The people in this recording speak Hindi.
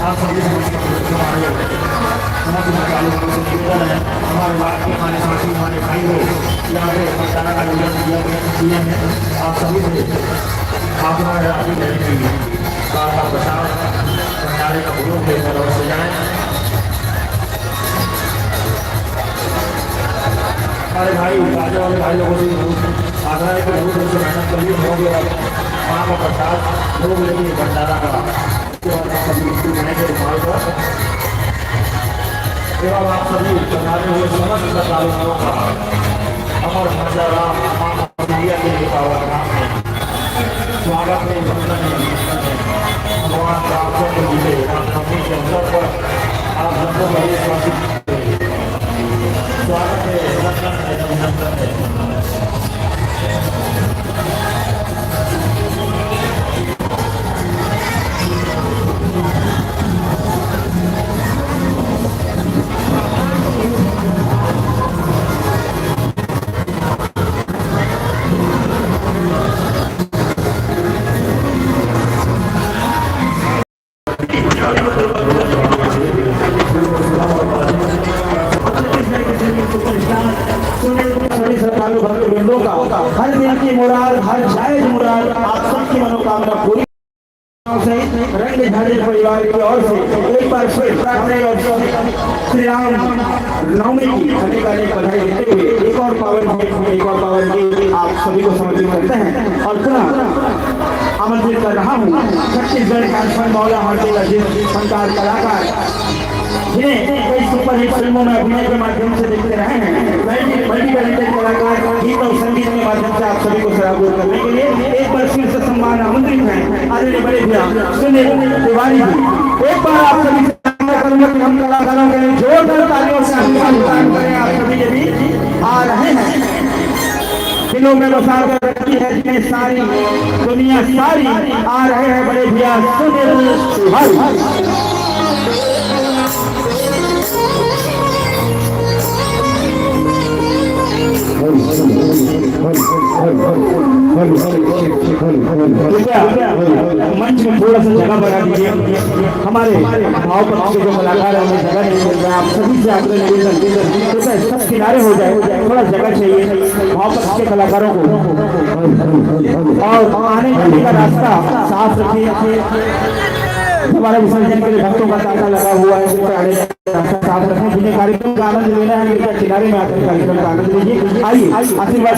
आप सभी हमारे हमारे बात के हमारे साथी हमारे भाई हो यहाँ पे भंडारा का दिया है। आप सभी से आप हमारे अभी का प्रसाद भंडारे का भोग लेकर और से जाए। हमारे भाई राजा वाले भाई लोगों से आग्रह है कि बहुत से मेहनत करिए हो गया वहाँ का प्रसाद लोग लेंगे भंडारा का एवं आप सभी बनाने हुए समस्त श्रद्धालुओं का अमर भंडारा के लिए पावन नाम है स्वागत है भगवान रामचंद्र जी के रामनवमी के अवसर पर आप सबको बड़े स्वागत है अभिनंदन है। हर दिल की मुराद हर जायज मुराद आप सबकी मनोकामना पूरी सहित रंग झाड़ी परिवार की ओर से एक बार फिर प्रार्थना और श्री राम नवमी की अनेक बधाई देते हुए एक और पावन गीत आप सभी को समर्पित करते हैं और पुनः आमंत्रित कर रहा हूँ छत्तीसगढ़ कांचन मौला हमारे अजीत संकार कलाकार जिन्हें कई सुपरहिट फिल्मों में अभिनय के माध्यम से देखते रहे हैं मल्टी टैलेंटेड कलाकार गीत और संगीत के माध्यम से आप सभी को सराबोर करने के लिए एक बार फिर से सम्मान आमंत्रित हैं आदरणीय बड़े भैया सुनील तिवारी जी। एक बार आप सभी से करूंगा कि हम कलाकारों के लिए जोरदार तालियों से आशीर्वाद करें। आप सभी यदि आ रहे हैं दिलों में बसा कर रखी है जिन्हें सारी दुनिया सारी आ रहे हैं बड़े भैया सुनील तिवारी। मंच में थोड़ा सा जगह बना दीजिए हमारे भाव पक्ष के जो कलाकार हैं जगह नहीं मिल रहा है। आप सभी से आग्रह सब किनारे हो जाए थोड़ा जगह चाहिए भाव पक्ष के कलाकारों को और आने जाने का रास्ता साफ रखिए। हमारे विसर्जन के लिए भक्तों का तांता लगा हुआ है साफ रखें। जिन्हें कार्यक्रम का आनंद लेना है कृपया किनारे में आकर कार्यक्रम का आनंद लीजिए। आइए आशीर्वाद